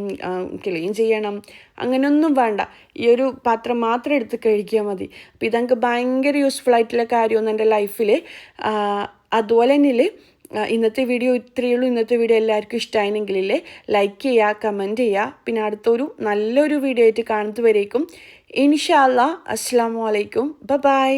ക്ലീൻ ചെയ്യണം, അങ്ങനെയൊന്നും വേണ്ട. ഈ ഒരു പാത്രം മാത്രം എടുത്ത് കഴിക്കിയാൽ മതി. അപ്പോൾ ഇതെനിക്ക് ഭയങ്കര യൂസ്ഫുൾ ആയിട്ടുള്ള കാര്യമൊന്നും എൻ്റെ ലൈഫിൽ. അതുപോലെ തന്നെ ഇന്നത്തെ വീഡിയോ ഇത്രയേ ഉള്ളൂ. ഇന്നത്തെ വീഡിയോ എല്ലാവർക്കും ഇഷ്ടമായെങ്കിലേ ലൈക്ക് ചെയ്യുക, കമൻറ്റ് ചെയ്യുക. പിന്നെ അടുത്തൊരു നല്ലൊരു വീഡിയോ ആയിട്ട് കാണുന്നത് വരേക്കും ഇൻഷാ അല്ലാ. അസ്സലാമു അലൈക്കും. ബൈ.